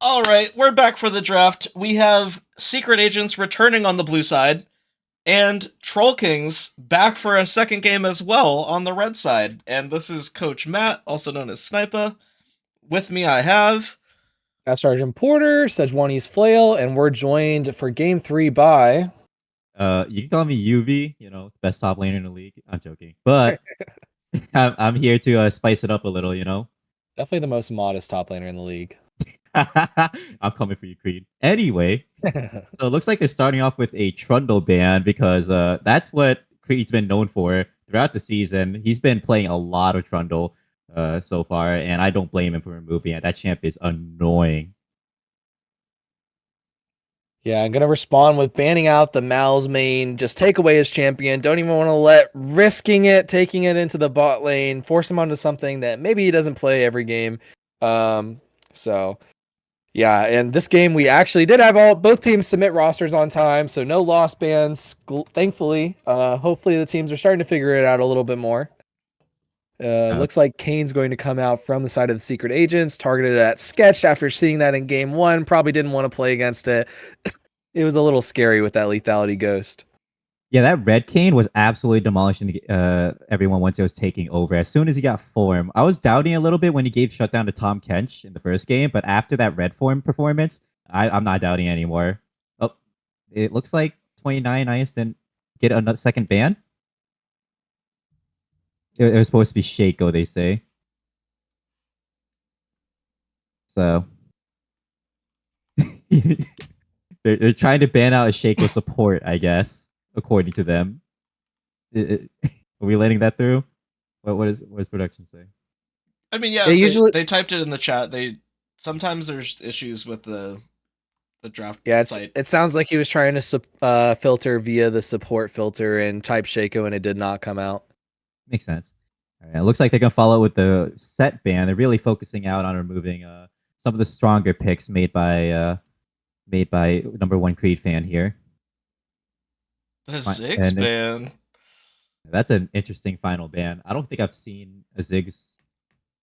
All right, we're back for the draft. We have Secret Agents returning on the blue side, and Troll Kings back for a second game as well on the red side. And this is Coach Matt, also known as Sniper. With me, I have. Staff Sergeant Porter, Sejuani's Flail, and we're joined for Game 3 by... You can call me UV, best top laner in the league. I'm joking, but I'm here to spice it up a little, Definitely the most modest top laner in the league. I'm coming for you, Creed. Anyway, so it looks like they're starting off with a Trundle ban because that's what Creed's been known for throughout the season. He's been playing a lot of Trundle so far, and I don't blame him for removing it. That champ is annoying. Yeah, I'm going to respond with banning out the Mal's main, just take away his champion. Don't even want to let risking it, taking it into the bot lane, force him onto something that maybe he doesn't play every game. So yeah, and this game we actually did have both teams submit rosters on time, so no lost bans, thankfully. Hopefully the teams are starting to figure it out a little bit more. Looks like Kane's going to come out from the side of the Secret Agents, targeted at Sketch after seeing that in game 1. Probably didn't want to play against it. It was a little scary with that lethality ghost. Yeah, that red Kane was absolutely demolishing everyone once it was taking over. As soon as he got form, I was doubting a little bit when he gave shutdown to Tom Kench in the first game, but after that red form performance, I'm not doubting anymore. Oh, it looks like 29 Ice didn't get another second ban. It was supposed to be Shaco, they say. So they're trying to ban out a Shaco support, I guess, according to them. Are we letting that through? What does production say? I mean, yeah, they typed it in the chat. Sometimes there's issues with the draft site. It sounds like he was trying to filter via the support filter and type Shaco, and it did not come out. Makes sense. All right, it looks like they're gonna follow with the set ban. They're really focusing out on removing some of the stronger picks made by number one Creed fan here. The Ziggs ban. That's an interesting final ban. I don't think I've seen a Ziggs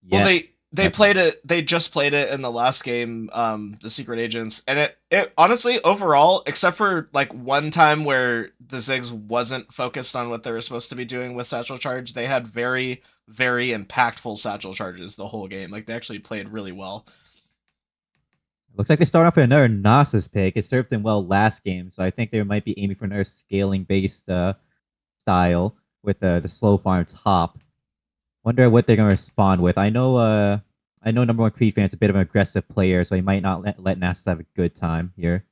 yet. Well, they played it. They just played it in the last game, the Secret Agents, and it honestly overall, except for like one time where the Ziggs wasn't focused on what they were supposed to be doing with satchel charge, they had very, very impactful satchel charges the whole game. Like they actually played really well. Looks like they start off with another Nasus pick. It served them well last game, so I think they might be aiming for another scaling-based style with the slow farm top. Wonder what they're gonna respond with. I know number one Creed fan's a bit of an aggressive player, so he might not let Nasus have a good time here.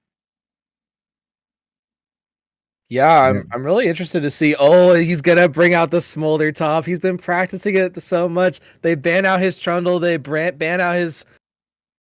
Yeah, I'm really interested to see. Oh, he's gonna bring out the Smolder top. He's been practicing it so much. They ban out his Trundle. They ban out his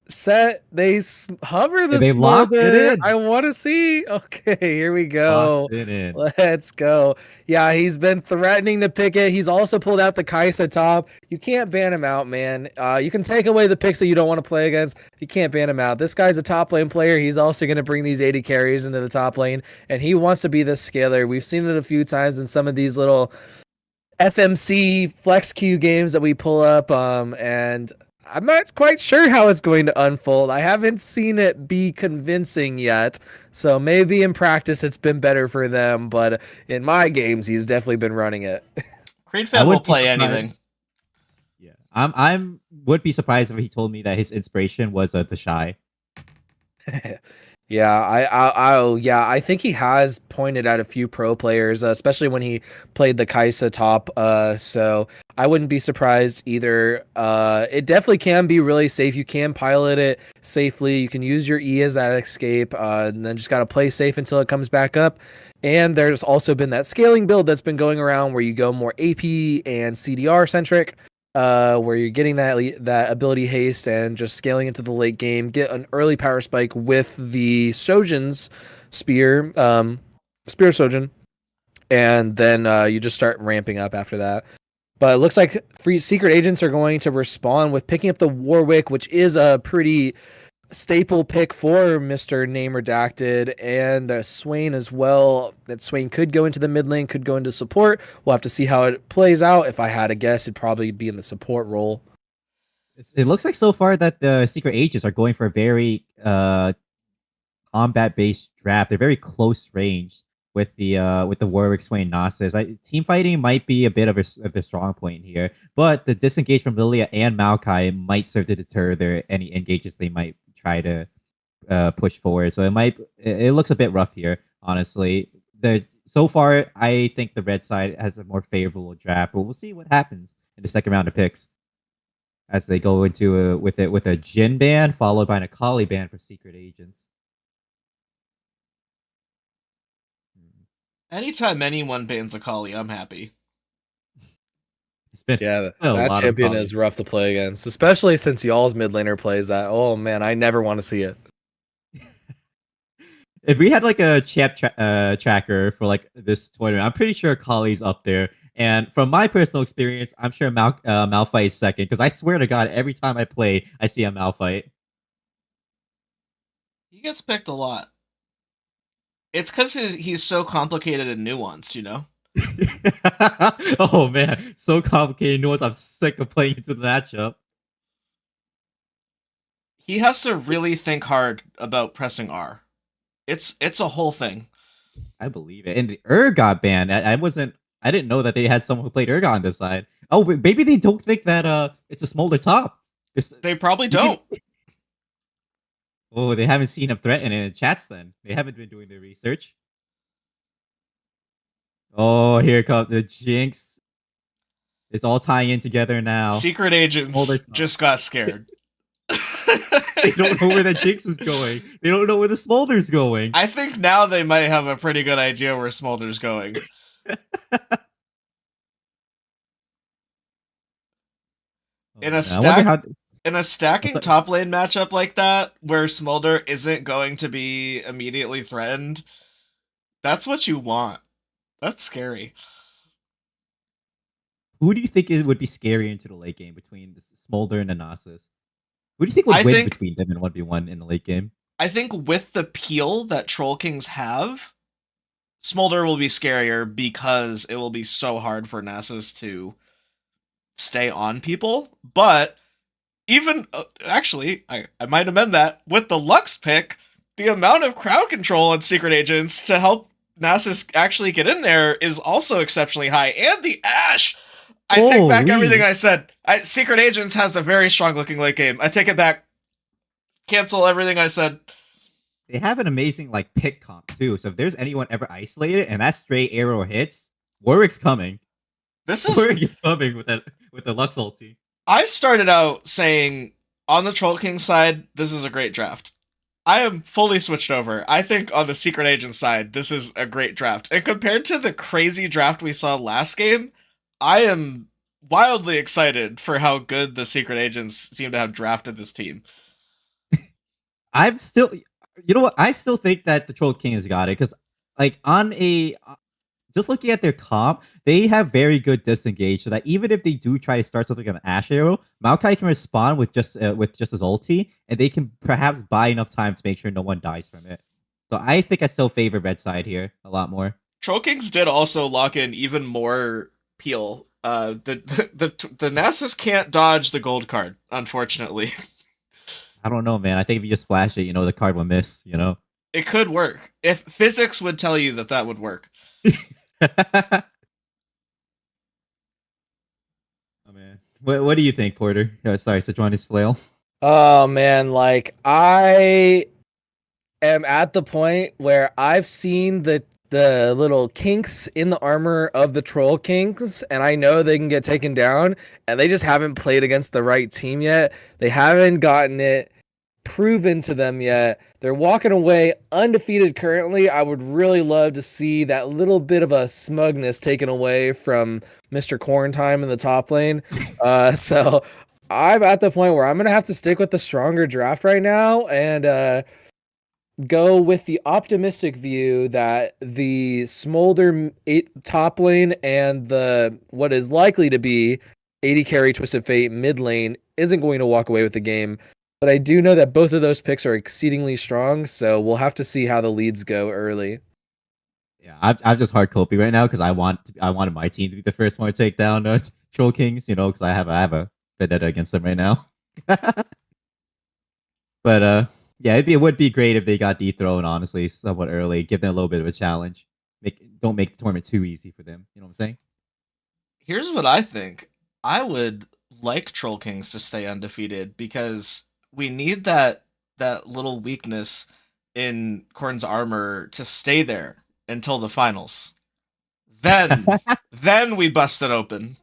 set. They hover the they locked it Smolder. in. I want to see. Okay, here we go. Locked it in. Let's go. Yeah, he's been threatening to pick it. He's also pulled out the Kai'Sa top. You can't ban him out, man. You can take away the picks that you don't want to play against. You can't ban him out. This guy's a top lane player. He's also going to bring these 80 carries into the top lane, and he wants to be this scaler. We've seen it a few times in some of these little FMC flex queue games that we pull up, and I'm not quite sure how it's going to unfold. I haven't seen it be convincing yet. So maybe in practice it's been better for them, but in my games he's definitely been running it. Creed fan will play anything. Yeah, I'm would be surprised if he told me that his inspiration was the Shy. Yeah, I think he has pointed at a few pro players, especially when he played the Kai'Sa top. So I wouldn't be surprised either. It definitely can be really safe. You can pilot it safely. You can use your E as that escape, and then just gotta play safe until it comes back up. And there's also been that scaling build that's been going around where you go more AP and CDR centric. Where you're getting that ability haste and just scaling into the late game, get an early power spike with the Sojourn's spear, spear Sojourn, and then you just start ramping up after that. But it looks like Secret Agents are going to respond with picking up the Warwick, which is a pretty staple pick for Mr. Name Redacted, and the Swain as well. That Swain could go into the mid lane, could go into support. We'll have to see how it plays out. If I had to guess, it'd probably be in the support role. It looks like so far that the secret agents are going for a very combat based draft. They're very close range with the Warwick Swain Nasus. Team fighting might be a bit of a strong point here, but the disengage from Lilia and Maokai might serve to deter any engages they might try to push forward. So it looks a bit rough here, honestly. So far I think the red side has a more favorable draft, but we'll see what happens in the second round of picks as they go into with a Jin ban followed by an Akali ban for secret agents. Anytime anyone bans Akali, I'm happy. It's been Yeah, a that lot of champion Akali. is rough to play against, especially since y'all's mid laner plays that. Oh man, I never want to see it. If we had like a champ tracker for like this tournament, I'm pretty sure Akali's up there. And from my personal experience, I'm sure Malphite is second because I swear to God, every time I play, I see a Malphite. He gets picked a lot. It's because he's so complicated and nuanced, you know? Oh man, so complicated nuance. I'm sick of playing into the matchup. He has to really think hard about pressing R. It's a whole thing. I believe it. And the got banned. I didn't know that they had someone who played Urgot on this side. Oh, maybe they don't think that it's a Smolder top. They probably don't. Oh, they haven't seen him threaten in chats then. They haven't been doing their research. Oh, here comes the Jinx. It's all tying in together now. Secret agents just got scared. They don't know where the Jinx is going. They don't know where the Smolder's going. I think now they might have a pretty good idea where Smolder's going. In a stacking top lane matchup like that, where Smolder isn't going to be immediately threatened, that's what you want. That's scary. Who do you think would be scary into the late game between the Smolder and the Nasus? Who do you think would win between them in 1v1 in the late game? I think with the peel that Troll Kings have, Smolder will be scarier because it will be so hard for Nasus to stay on people. But even actually, I might amend that with the Lux pick, the amount of crowd control on secret agents to help Nasus actually get in there is also exceptionally high. And the Ashe! I take back everything I said. Secret Agents has a very strong looking late game. I take it back. Cancel everything I said. They have an amazing like pick comp too. So if there's anyone ever isolated and that stray arrow hits, Warwick's coming. Warwick is coming with the Lux ulti. I started out saying on the Troll King side, this is a great draft. I am fully switched over. I think on the Secret Agent side, this is a great draft. And compared to the crazy draft we saw last game, I am wildly excited for how good the Secret Agents seem to have drafted this team. I'm still, you know what? I still think that the Troll King has got it because, like, just looking at their comp, they have very good disengage, so that even if they do try to start something like an Ashe arrow, Maokai can respond with just his ulti, and they can perhaps buy enough time to make sure no one dies from it. So I think I still favor red side here a lot more. Troll Kings did also lock in even more peel. The Nasus can't dodge the gold card, unfortunately. I don't know, man. I think if you just flash it, the card will miss. It could work. If physics would tell you that would work. Oh man, what do you think, Porter? Sorry, Sejuani's flail. Oh man, like I am at the point where I've seen the little kinks in the armor of the Troll Kings, and I know they can get taken down, and they just haven't played against the right team yet. They haven't gotten it proven to them yet. They're walking away undefeated currently. I would really love to see that little bit of a smugness taken away from Mr. Quarantine in the top lane. So I'm at the point where I'm going to have to stick with the stronger draft right now and go with the optimistic view that the Smolder top lane and the what is likely to be 80 carry Twisted Fate mid lane isn't going to walk away with the game. But I do know that both of those picks are exceedingly strong, so we'll have to see how the leads go early. Yeah, I'm just hard copy right now because I wanted my team to be the first one to take down Troll Kings, because I have a vendetta against them right now. But yeah, it would be great if they got dethroned, honestly, somewhat early. Give them a little bit of a challenge. Don't make the tournament too easy for them. You know what I'm saying? Here's what I think. I would like Troll Kings to stay undefeated because we need that little weakness in Korn's armor to stay there until the finals. Then we bust it open.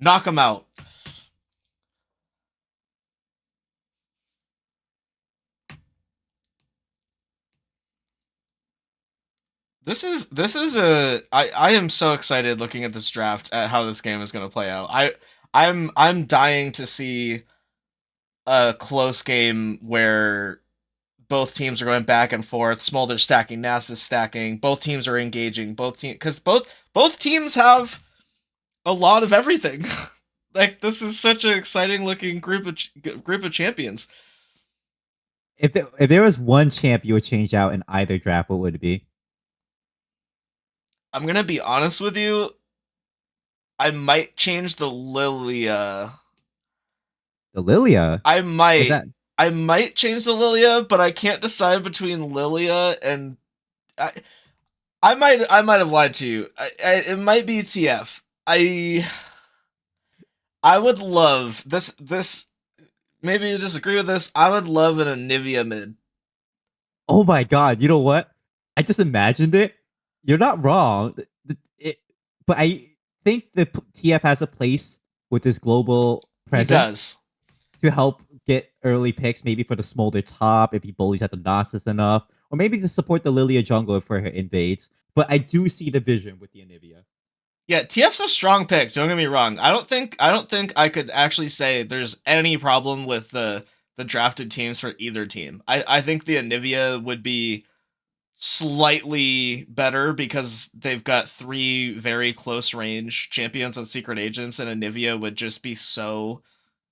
Knock them out. This is a I am so excited looking at this draft at how this game is going to play out. I'm dying to see a close game where both teams are going back and forth. Smolder stacking, Nasus stacking. Both teams are engaging. Because both teams have a lot of everything. Like this is such an exciting looking group of champions. If there was one champ you would change out in either draft, what would it be? I'm gonna be honest with you. I might change the Lilia. The Lilia. I Is might. that I might change the Lilia, but I can't decide between Lilia and I. I might have lied to you. It might be TF. I would love this. Maybe you disagree with this. I would love an Anivia mid. Oh my god! You know what? I just imagined it. You're not wrong. But I think the TF has a place with this global He presence does. to help get early picks, maybe for the Smolder top if he bullies at the Nasus enough, or maybe to support the Lilia jungle for her invades. But I do see the vision with the Anivia. Yeah, TF's a strong pick. Don't get me wrong. I don't think I could actually say there's any problem with the drafted teams for either team. I think the Anivia would be slightly better because they've got 3 very close range champions on Secret Agents, and Anivia would just be so.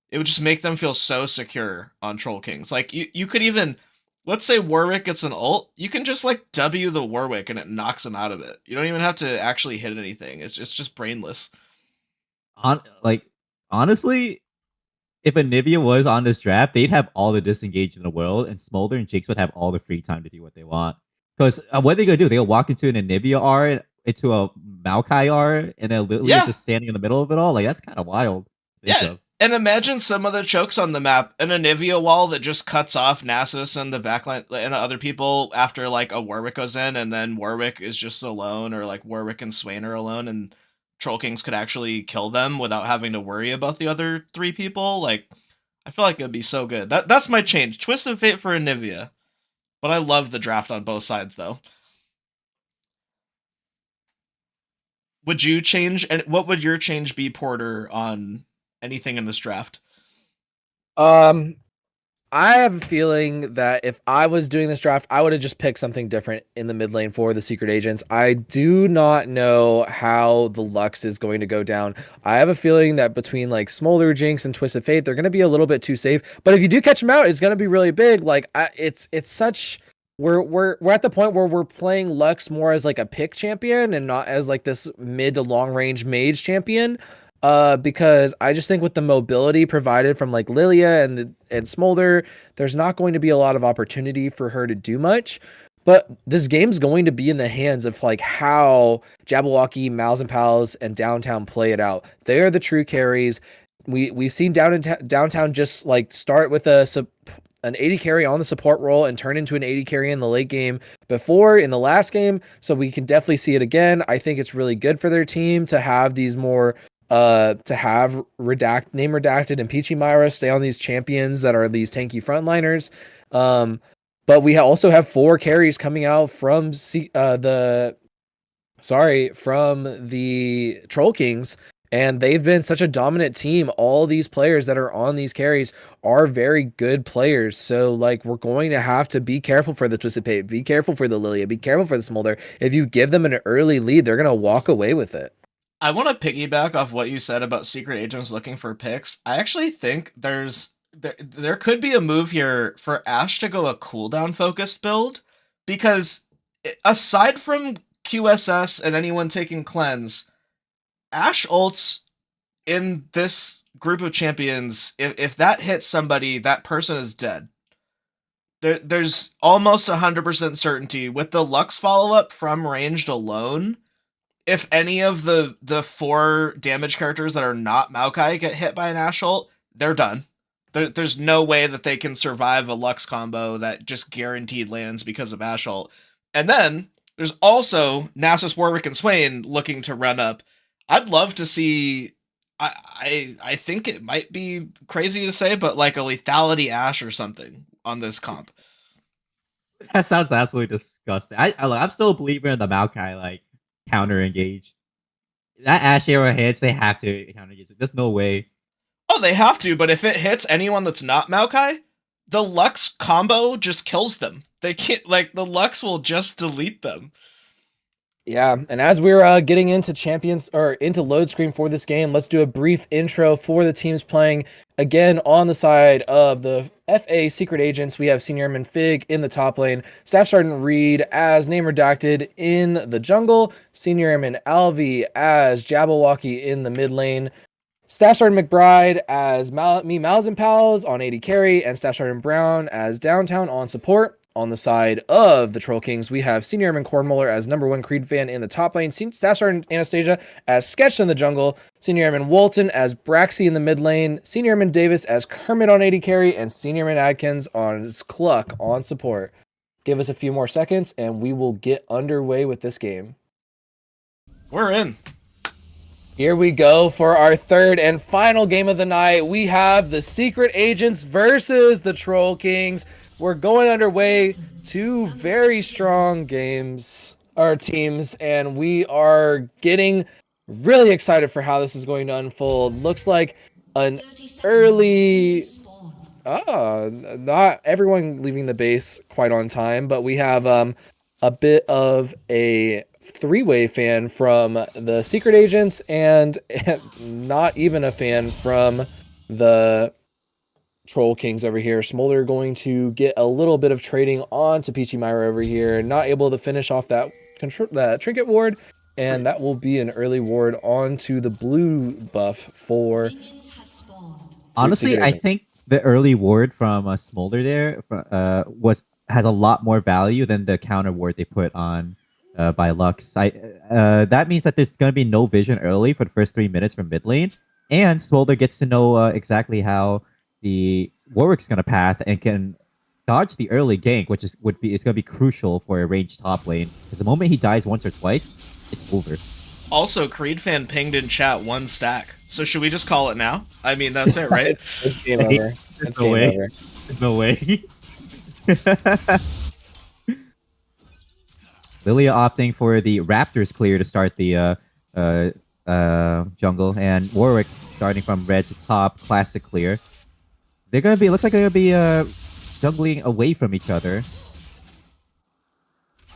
It would just make them feel so secure on Troll Kings. Like you could even, let's say Warwick gets an ult, you can just like W the Warwick and it knocks him out of it. You don't even have to actually hit anything. It's just brainless. Like honestly, if Anivia was on this draft, they'd have all the disengage in the world, and Smolder and Jinx would have all the free time to do what they want. Because what are they gonna do? They'll walk into an Anivia R, into a Maokai R, and then Lilia Yeah. just standing in the middle of it all. Like that's kind of wild. Yeah. And imagine some of the chokes on the map, an Anivia wall that just cuts off Nasus and the backline and the other people after like a Warwick goes in, and then Warwick is just alone, or like Warwick and Swain are alone, and Troll Kings could actually kill them without having to worry about the other 3 people. Like, I feel like it'd be so good. That's my change. Twisted Fate for Anivia. But I love the draft on both sides, though. Would you change? And what would your change be, Porter, on anything in this draft? I have a feeling that if I was doing this draft, I would have just picked something different in the mid lane for the Secret Agents. I do not know how the Lux is going to go down. I have a feeling that between like Smolder, Jinx, and Twisted Fate, they're going to be a little bit too safe. But if you do catch them out, it's going to be really big. Like it's such. We're at the point where we're playing Lux more as like a pick champion and not as like this mid to long range mage champion. Because I just think with the mobility provided from like Lilia and Smolder, there's not going to be a lot of opportunity for her to do much. But this game's going to be in the hands of like how Jabberwocky, Mouse and Pals, and Downtown play it out. They are the true carries. We've seen Downtown just like start with an 80 carry on the support role and turn into an 80 carry in the late game before in the last game. So we can definitely see it again. I think it's really good for their team to have these more to have name redacted and Peachy Myra stay on these champions that are these tanky frontliners. But we also have 4 carries coming out from the Troll Kings, and they've been such a dominant team. All these players that are on these carries are very good players. So like we're going to have to be careful for the Twisted Fate, be careful for the Lilia, be careful for the Smolder. If you give them an early lead, they're gonna walk away with it. I want to piggyback off what you said about Secret Agents looking for picks. I actually think there could be a move here for Ashe to go a cooldown focused build, because aside from QSS and anyone taking cleanse, Ashe ults in this group of champions, if that hits somebody, that person is dead. There's almost 100% certainty with the Lux follow up from ranged alone. If any of the 4 damage characters that are not Maokai get hit by an Ashe ult, they're done. There's no way that they can survive a Lux combo that just guaranteed lands because of Ashe ult. And then there's also Nasus, Warwick, and Swain looking to run up. I'd love to see. I think it might be crazy to say, but like a lethality Ashe or something on this comp. That sounds absolutely disgusting. I'm still a believer in the Maokai like counter engage. That Ashe arrow hits, they have to counter engage. There's no way. Oh, they have to, but if it hits anyone that's not Maokai, the Lux combo just kills them. They can't, like, the Lux will just delete them. Yeah, and as we're getting into champions or into load screen for this game, let's do a brief intro for the teams playing. Again, on the side of the FA Secret Agents, we have Senior Airman Fig in the top lane, Staff Sergeant Reed as Name Redacted in the jungle, Senior Airman Alvi as Jabberwocky in the mid lane, Staff Sergeant McBride as Mouse and Pals on AD carry, and Staff Sergeant Brown as Downtown on support. On the side of the Troll Kings, we have Senior Airman Cornmuller as #1 Creed fan in the top lane, Staff Sergeant Anastasia as Sketched in the jungle, Senior Airman Walton as Braxy in the mid lane, Senior Airman Davis as Kermit on AD carry, and Senior Airman Adkins on Cluck on support. Give us a few more seconds and we will get underway with this game. We're in. Here we go for our third and final game of the night. We have the Secret Agents versus the Troll Kings. We're going underway. 2 very strong teams, and we are getting really excited for how this is going to unfold. Looks like an early... not everyone leaving the base quite on time, but we have a bit of a 3-way fan from the Secret Agents and not even a fan from the Troll Kings over here. Smolder going to get a little bit of trading on to Peachy Myra over here, not able to finish off that trinket ward, and that will be an early ward onto the blue buff for... Honestly, I think the early ward from Smolder there has a lot more value than the counter ward they put on by Lux. That means that there's going to be no vision early for the first 3 minutes from mid lane, and Smolder gets to know exactly how the Warwick's going to path and can dodge the early gank, which it's going to be crucial for a ranged top lane. Because the moment he dies once or twice, it's over. Also, Creed fan pinged in chat 1 stack. So should we just call it now? I mean, that's it, right? It's game over. There's no way. Over. There's no way. Lilia opting for the Raptors clear to start the jungle, and Warwick starting from red to top, classic clear. They're gonna be. Looks like they're gonna be jungling away from each other.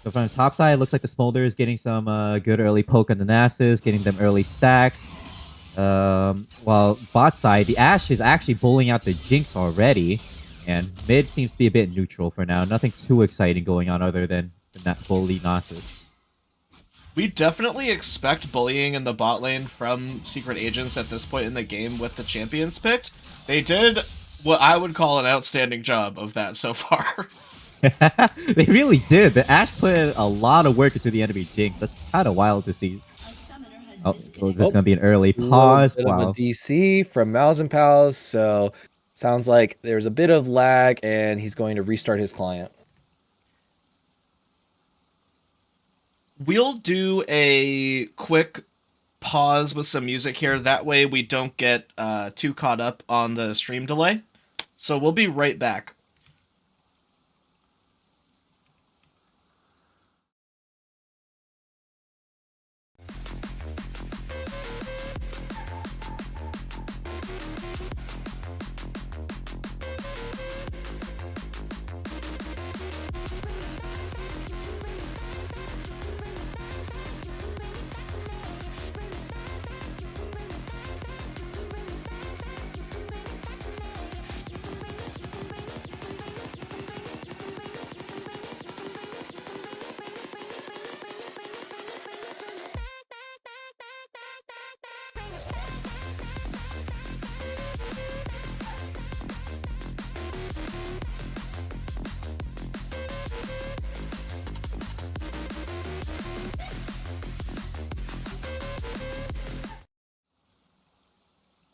So from the top side, it looks like the Smolder is getting some good early poke on the Nasus, getting them early stacks. While bot side, the Ashe is actually bullying out the Jinx already, and mid seems to be a bit neutral for now. Nothing too exciting going on other than the bully Nasus. We definitely expect bullying in the bot lane from Secret Agents at this point in the game with the champions picked. They did what I would call an outstanding job of that so far. They really did. The Ashe put in a lot of work into the enemy Jinx. That's kind of wild to see. Oh, there's gonna be an early pause. Wow. DC from Mouse and Pals, so sounds like there's a bit of lag, and he's going to restart his client. We'll do a quick pause with some music here. That way we don't get too caught up on the stream delay. So we'll be right back.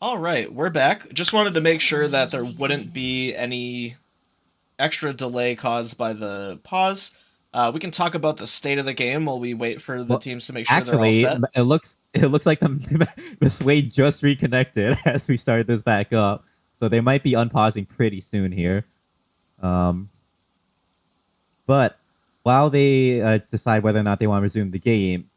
All right, we're back. Just wanted to make sure that there wouldn't be any extra delay caused by the pause. We can talk about the state of the game while we wait for the Well, teams to make sure actually, they're all set. it looks like the Sway just reconnected as we started this back up, so they might be unpausing pretty soon here. But while they decide whether or not they want to resume the game,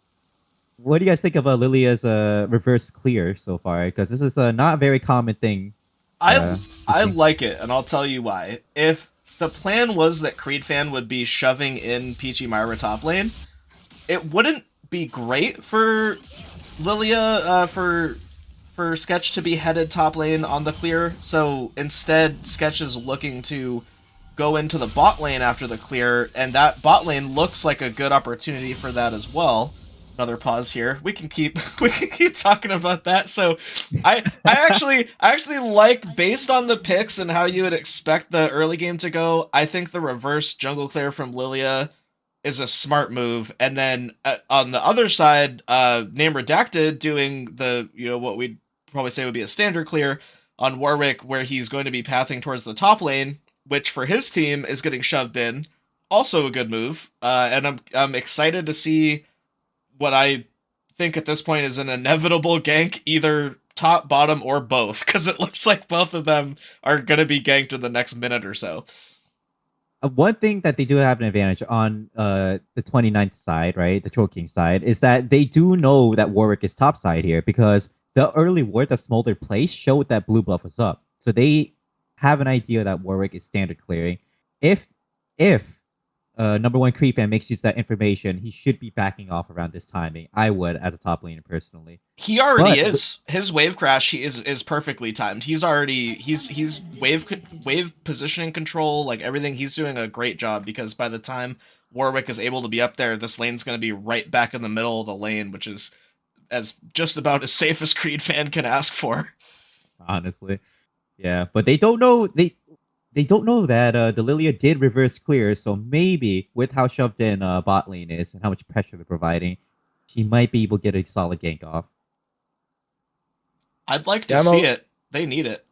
what do you guys think of Lilia's reverse clear so far? Because this is not a very common thing. I like it, and I'll tell you why. If the plan was that Creed Fan would be shoving in Peachy Myra top lane, it wouldn't be great for Lilia for Sketch to be headed top lane on the clear. So instead, Sketch is looking to go into the bot lane after the clear, and that bot lane looks like a good opportunity for that as well. Another pause here. We can keep talking about that. So I actually like, based on the picks and how you would expect the early game to go, I think the reverse jungle clear from Lilia is a smart move. And then on the other side, Name Redacted doing the, what we'd probably say would be a standard clear on Warwick, where he's going to be pathing towards the top lane, which for his team is getting shoved in. Also a good move. And I'm excited to see what I think at this point is an inevitable gank, either top, bottom, or both, because it looks like both of them are going to be ganked in the next minute or so. One thing that they do have an advantage on the 29th side, right, the Troll King side, is that they do know that Warwick is top side here, because the early ward that Smolder placed showed that blue buff was up. So they have an idea that Warwick is standard clearing. If number one Creed Fan makes use of that information, he should be backing off around this timing. I would, as a top laner personally. He already is. His wave crash is perfectly timed. He's wave positioning control, like everything. He's doing a great job, because by the time Warwick is able to be up there, this lane's going to be right back in the middle of the lane, which is as just about as safe as Creed Fan can ask for. Honestly, yeah, but they don't know They don't know that the Lilia did reverse clear, so maybe with how shoved in bot lane is and how much pressure they're providing, he might be able to get a solid gank off. I'd like to see it. They need it.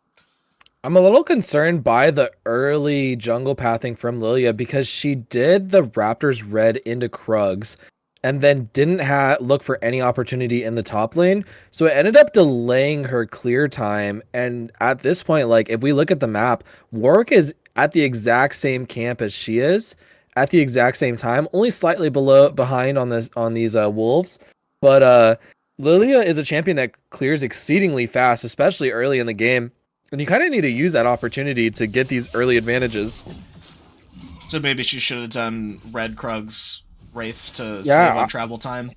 I'm a little concerned by the early jungle pathing from Lilia, because she did the Raptors red into Krugs and then didn't look for any opportunity in the top lane. So it ended up delaying her clear time. And at this point, like, if we look at the map, Warwick is at the exact same camp as she is at the exact same time, only slightly behind on these wolves. But Lilia is a champion that clears exceedingly fast, especially early in the game. And you kind of need to use that opportunity to get these early advantages. So maybe she should have done Red Krug's Wraiths to save on travel time.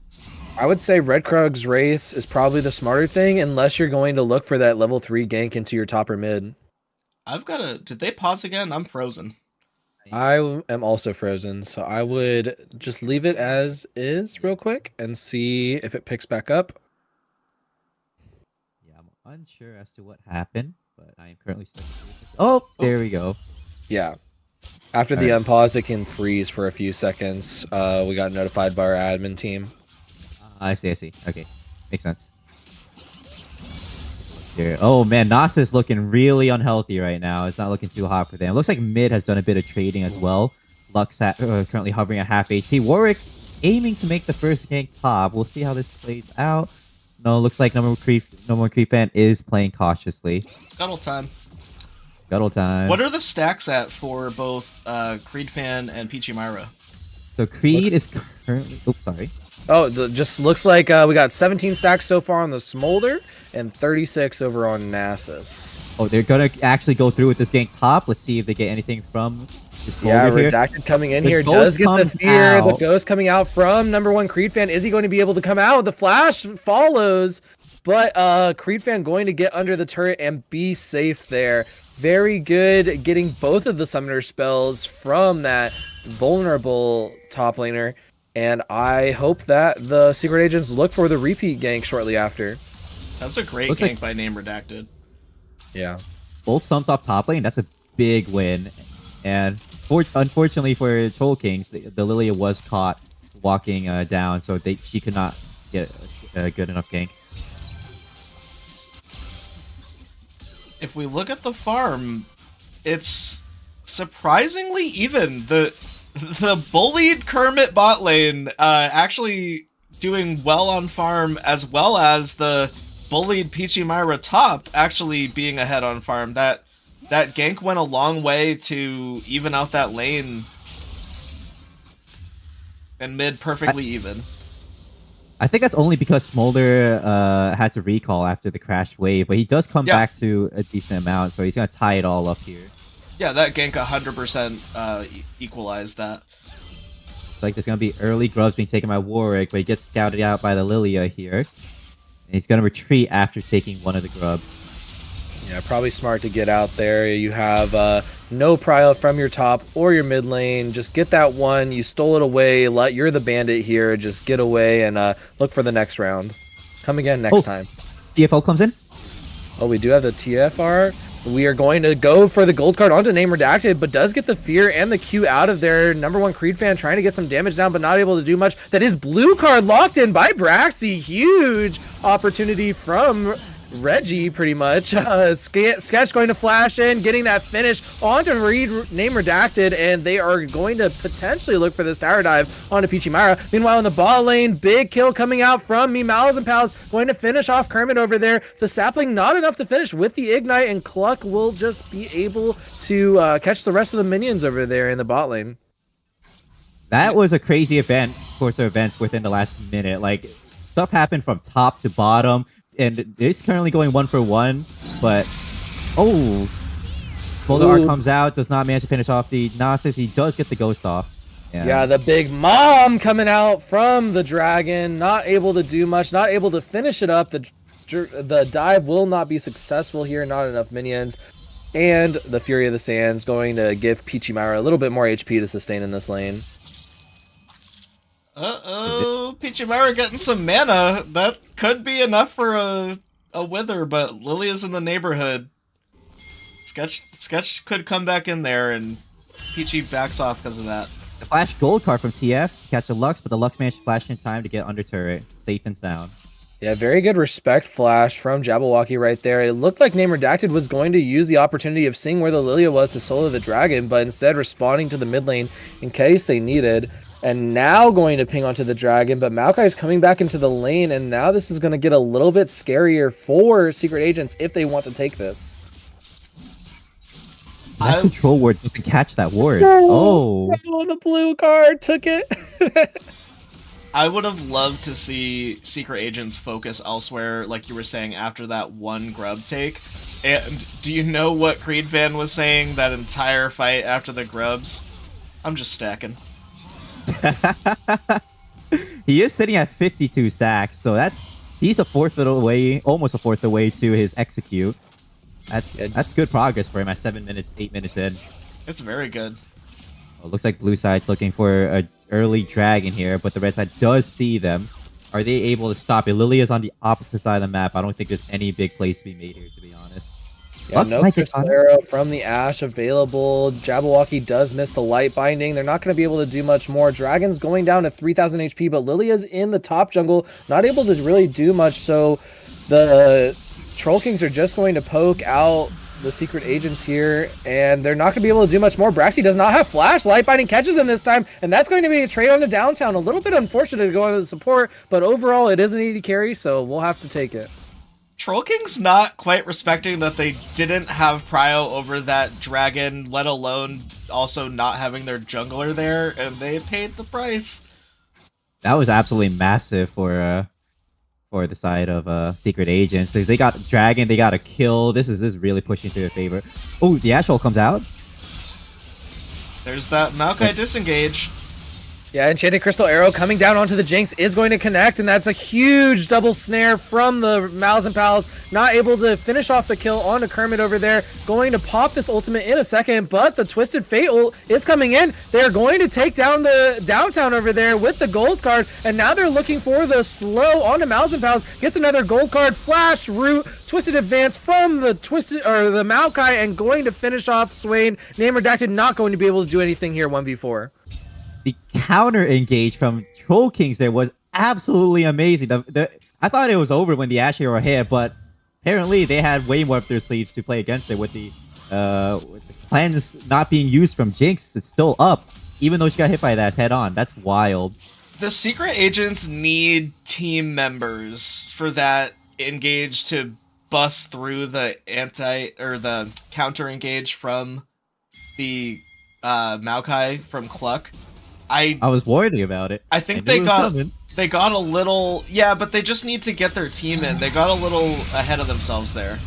I would say Red Krug's Wraiths is probably the smarter thing, unless you're going to look for that level 3 gank into your top or mid. Did they pause again? I'm frozen. I am also frozen, so I would just leave it as is real quick and see if it picks back up. Yeah, I'm unsure as to what happened, but I am currently stuck. Oh, there we go. Yeah. After the unpause, it can freeze for a few seconds. We got notified by our admin team. I see. Okay. Makes sense. Here. Oh, man. Nasa is looking really unhealthy right now. It's not looking too hot for them. It looks like mid has done a bit of trading as well. Lux currently hovering at half HP. Warwick aiming to make the first gank top. We'll see how this plays out. No, it looks like no more Creep Fan is playing cautiously. Scuttle time. Scuttle time. What are the stacks at for both Creed Fan and Peachy Myra? So Creed is currently... Oops, sorry. Oh, just looks like we got 17 stacks so far on the Smolder and 36 over on Nasus. Oh, they're going to actually go through with this gank top. Let's see if they get anything from the Smolder here. Redacted coming in here. Does get the fear. The ghost coming out from number one Creed Fan. Is he going to be able to come out? The flash follows, but Creed Fan going to get under the turret and be safe there. Very good getting both of the summoner spells from that vulnerable top laner. And I hope that the Secret Agents look for the repeat gank shortly after. That's a great gank by Name Redacted. Yeah. Both sums off top lane. That's a big win. And unfortunately for Troll Kings, the Lilia was caught walking down, so she could not get a good enough gank. if we look at the farm, it's surprisingly even. The bullied Kermit bot lane actually doing well on farm, as well as the bullied Peachy Myra top actually being ahead on farm. That gank went a long way to even out that lane, and mid perfectly even. I think that's only because Smolder had to recall after the crash wave, but he does come back to a decent amount, so he's gonna tie it all up here. Yeah, that gank 100% equalized that. It's like there's gonna be early grubs being taken by Warwick, but he gets scouted out by the Lilia here. And he's gonna retreat after taking one of the grubs. Yeah, probably smart to get out there. You have no prio from your top or your mid lane. Just get that one. You stole it away. You're the bandit here. Just get away and look for the next round. Come again next time. TFO comes in. Oh, we do have the TFR. We are going to go for the gold card onto Name Redacted, but does get the fear and the Q out of there. Number one Creed fan trying to get some damage down, but not able to do much. That is blue card locked in by Braxy. Huge opportunity from Reggie, pretty much. Sketch going to flash in, getting that finish onto Name Redacted, and they are going to potentially look for this tower dive onto Peachy Myra. Meanwhile, in the bot lane, big kill coming out from Meows and Pals, going to finish off Kermit over there. The sapling not enough to finish with the ignite, and Cluck will just be able to catch the rest of the minions over there in the bot lane. That was a crazy event, course of events within the last minute. Like, stuff happened from top to bottom. And it's currently going 1-for-1, but Boldar comes out, does not manage to finish off the Nasus. He does get the ghost off. Yeah, the big mom coming out from the dragon, not able to do much, not able to finish it up. The dive will not be successful here, not enough minions. And the Fury of the Sands going to give Peachy Myra a little bit more HP to sustain in this lane. Uh-oh, Peachy Myra getting some mana. That could be enough for a wither, but Lilia's in the neighborhood. Sketch could come back in there, and Peachy backs off because of that. The flash gold card from TF to catch a Lux, but the Lux managed to flash in time to get under turret, safe and sound. Yeah, very good respect flash from Jabberwocky right there. It looked like Name Redacted was going to use the opportunity of seeing where the Lilia was to solo the dragon, but instead responding to the mid lane in case they needed. And now going to ping onto the dragon, but Maokai is coming back into the lane, and now this is going to get a little bit scarier for Secret Agents if they want to take this. That control ward doesn't catch that ward. Oh, the blue card took it. I would have loved to see Secret Agents focus elsewhere, like you were saying, after that one grub take. And do you know what Creed fan was saying that entire fight after the grubs? I'm just stacking. He is sitting at 52 sacks, so he's a fourth of the way, almost a fourth of the way to his execute. That's good progress for him at 8 minutes in. It's very good. Well, looks like blue side's looking for an early dragon here, but the red side does see them. Are they able to stop it? Lilia's on the opposite side of the map. I don't think there's any big plays to be made here, to be honest. Yeah, no crystal arrow from the Ashe available. Jabberwocky does miss the light binding. They're not going to be able to do much more. Dragon's going down to 3,000 HP, but Lilia's in the top jungle, not able to really do much. So the Troll Kings are just going to poke out the Secret Agents here, and they're not going to be able to do much more. Braxy does not have flash. Light binding catches him this time, and that's going to be a trade on the downtown. A little bit unfortunate to go on the support, but overall it is an AD carry, so we'll have to take it. Troll King's not quite respecting that they didn't have prio over that dragon, let alone also not having their jungler there, and they paid the price. That was absolutely massive for the side of Secret Agents. They got dragon, they got a kill. This is really pushing to their favor. Oh, the Ashhole comes out. There's that Maokai disengage. Yeah, Enchanted Crystal Arrow coming down onto the Jinx is going to connect, and that's a huge double snare from the Mouse and Pals. Not able to finish off the kill onto Kermit over there. Going to pop this ultimate in a second, but the Twisted Fate ult is coming in. They're going to take down the downtown over there with the gold card, and now they're looking for the slow onto Mouse and Pals. Gets another gold card, flash, root, Twisted Advance from the Twisted, or the Maokai, and going to finish off Swain. Name Redacted not going to be able to do anything here 1v4. The counter engage from Troll Kings there was absolutely amazing. I thought it was over when the Ashe hero hit, but apparently they had way more up their sleeves to play against it with the plans not being used from Jinx. It's still up, even though she got hit by that head on. That's wild. The secret agents need team members for that engage to bust through the the counter engage from the Maokai from Cluck. I was worried about it. I think knew it was coming. they got a little, yeah, but they just need to get their team in. They got a little ahead of themselves there.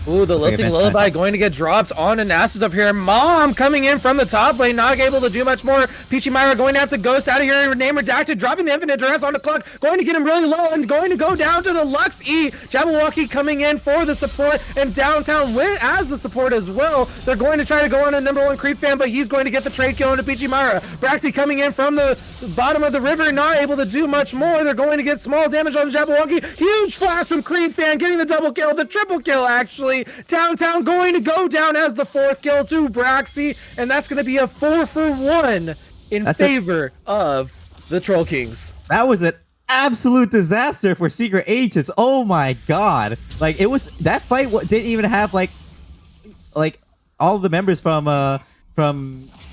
Ooh, the Lilting Lullaby going to get dropped on to Nasus up here. Mom coming in from the top lane, not able to do much more. Peachy Myra going to have to ghost out of here. Name Redacted, dropping the Infinite Duress on the Cluck, going to get him really low and going to go down to the Lux E. Jabberwocky coming in for the support, and Downtown with as the support as well. They're going to try to go on a #1 Creep fan, but he's going to get the trade kill into Peachy Myra. Braxy coming in from the bottom of the river, not able to do much more. They're going to get small damage on Jabberwocky. Huge flash from Creep fan, getting the double kill, the triple kill actually. Downtown going to go down as the 4th kill to Braxy, and that's going to be a 4-for-1 in favor of the Troll Kings. That was an absolute disaster for Secret Agents. Oh my god! Like it was that fight. Didn't even have like all the members from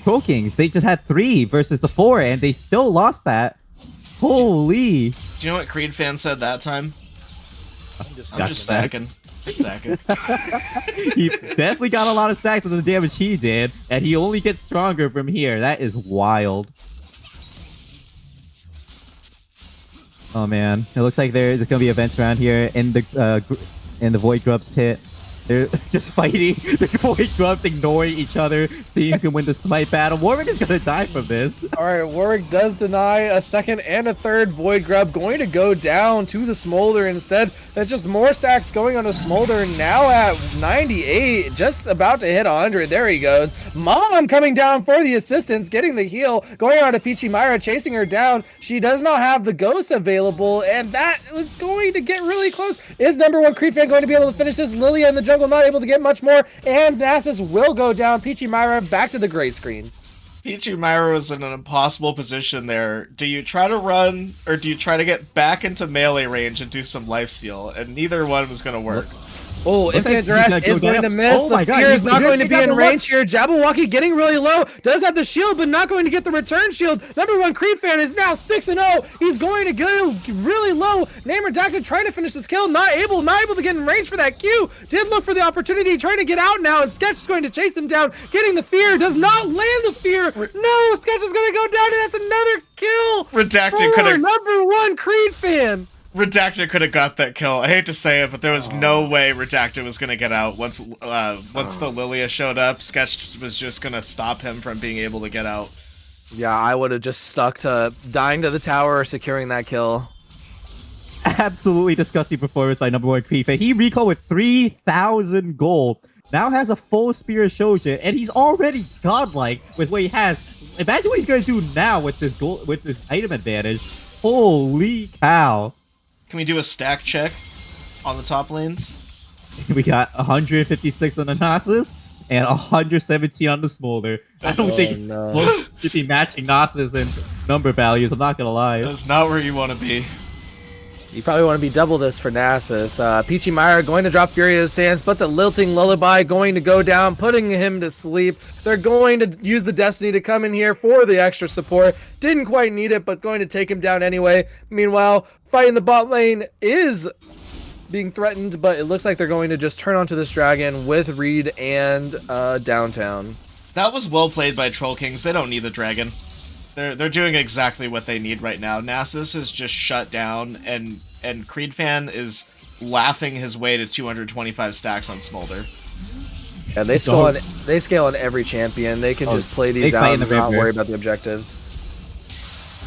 Troll Kings. They just had 3 versus the 4, and they still lost that. Holy! Do you know what Creed fan said that time? I'm just stacking. He definitely got a lot of stacks with the damage he did, and he only gets stronger from here. That is wild. Oh man, it looks like there's gonna be events around here in the Void Grubs pit. They're just fighting. The Void Grubs ignoring each other, seeing who can win the smite battle. Warwick is gonna die from this. All right, Warwick does deny a 2nd and a 3rd Void Grub, going to go down to the Smolder instead. That's just more stacks going on a Smolder, now at 98, just about to hit 100. There he goes. Mom coming down for the assistance, getting the heal, going on to Peachy Myra, chasing her down. She does not have the Ghost available, and that was going to get really close. Is #1 Creep fan going to be able to finish this? Lilia in the jungle not able to get much more, and Nasus will go down. Peachy Myra back to the gray screen. Peachy Myra was in an impossible position there. Do you try to run, or do you try to get back into melee range and do some lifesteal? And neither one was going to work. Oh, Infinite Duress is going to miss. Oh my God, Fear is not going to be in range Lux. here. Jabberwocky getting really low. Does have the shield, but not going to get the return shield. #1 Creep fan is now 6-0. He's going to go really low. Name Redacted trying to finish this kill. Not able to get in range for that Q. Did look for the opportunity, trying to get out now, and Sketch is going to chase him down. Getting the Fear. Does not land the Fear. No, Sketch is going to go down, and that's another kill. Redacted could have... #1 Creed fan. Redacted could have got that kill. I hate to say it, but there was no way Redacted was going to get out. Once the Lilia showed up, Sketch was just going to stop him from being able to get out. Yeah, I would have just stuck to dying to the tower or securing that kill. Absolutely disgusting performance by #1 Creefa. He recalled with 3,000 gold. Now has a full Spear of Shojin, and he's already godlike with what he has. Imagine what he's going to do now with this gold, with this item advantage. Holy cow! Can we do a stack check on the top lanes? We got 156 on the Nasus and 117 on the Smolder. I don't think we'll should be matching Nasus in number values. I'm not gonna lie. That's not where you want to be. You probably want to be double this for Nasus. Peachy Myra going to drop Fury of the Sands, but the Lilting Lullaby going to go down, putting him to sleep. They're going to use the Destiny to come in here for the extra support. Didn't quite need it, but going to take him down anyway. Meanwhile, fighting the bot lane is being threatened, but it looks like they're going to just turn onto this dragon with Reed and Downtown. That was well played by Troll Kings. They don't need the dragon. They're doing exactly what they need right now. Nasus is just shut down, and Creed fan is laughing his way to 225 stacks on Smolder. Yeah, they scale on every champion. They can just play these out and not worry about the objectives.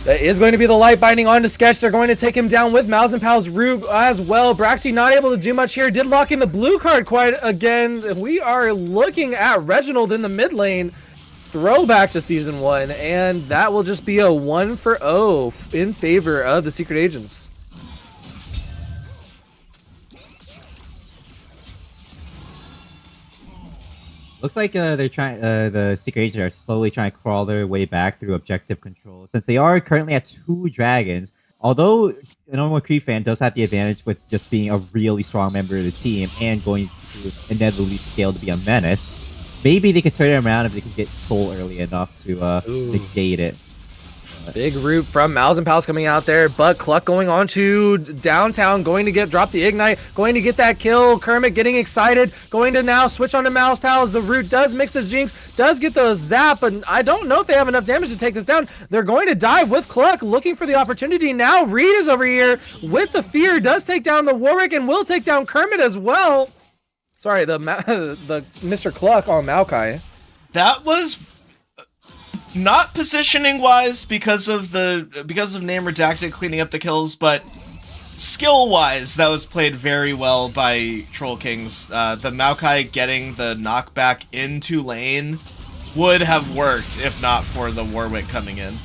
That is going to be the light binding onto Sketch. They're going to take him down with Mouse and Pal's Root as well. Braxy not able to do much here. Did lock in the blue card quite again. We are looking at Reginald in the mid lane. Throwback to Season 1, and that will just be a 1-for-0 in favor of the Secret Agents. Looks like they're trying. The Secret Agents are slowly trying to crawl their way back through objective control. Since they are currently at 2 dragons, although the number one Creed fan does have the advantage with just being a really strong member of the team and going to inevitably scale to be a menace, maybe they could turn it around if they could get Soul early enough to negate it. Big root from Mouse and Pals coming out there, but Cluck going on to downtown, going to drop the Ignite, going to get that kill. Kermit getting excited, going to now switch on to Mouse Pals. The root does mix the Jinx, does get the zap, but I don't know if they have enough damage to take this down. They're going to dive with Cluck, looking for the opportunity. Now Reed is over here with the Fear, does take down the Warwick and will take down Kermit as well. Sorry, the Mr. Cluck on Maokai. That was not positioning wise because of Name Redacted cleaning up the kills, but skill wise that was played very well by Troll Kings. The Maokai getting the knockback into lane would have worked if not for the Warwick coming in.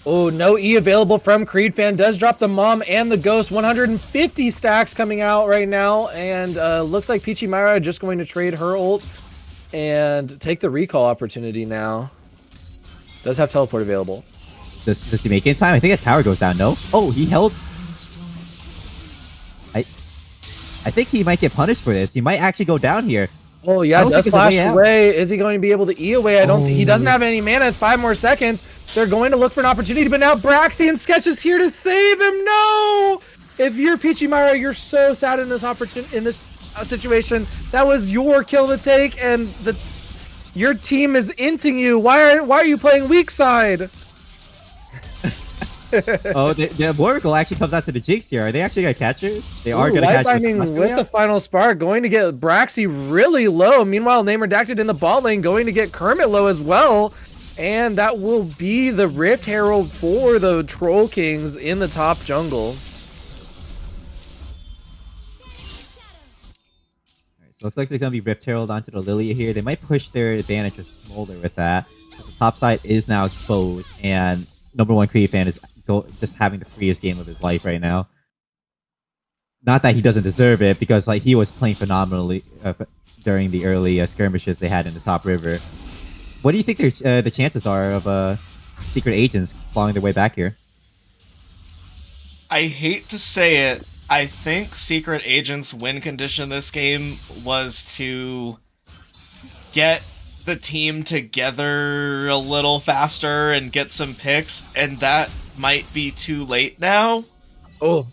Oh, no E available from Creed fan. Does drop the Mom and the Ghost. 150 stacks coming out right now, and looks like Peachy Myra just going to trade her ult and take the recall opportunity now. Does have teleport available. Does he make it in time? I think a tower goes down, no? Oh, he held... I think he might get punished for this. He might actually go down here. Oh, yeah, does flash away. Is he going to be able to E away? I don't think he doesn't have any mana. It's 5 more seconds. They're going to look for an opportunity, but now Braxy and Sketch is here to save him. No! If you're Peachy Myra, you're so sad in this situation. That was your kill to take, and your team is inting you. Why are you playing weak side? Oh, the Oracle actually comes out to the Jinx here. Are they actually gonna catch it? They are gonna catch it. With the final spark, going to get Braxy really low. Meanwhile, Name Redacted in the bot lane, going to get Kermit low as well. And that will be the Rift Herald for the Troll Kings in the top jungle. Looks like there's going to be Rift Herald onto the Lilia here. They might push their advantage with Smolder with that. The top side is now exposed, and number one Creed fan is just having the freest game of his life right now. Not that he doesn't deserve it, because like he was playing phenomenally during the early skirmishes they had in the top river. What do you think the chances are of Secret Agents clawing their way back here? I hate to say it, I think Secret Agents' win condition this game was to get the team together a little faster and get some picks, and that might be too late now. Oh.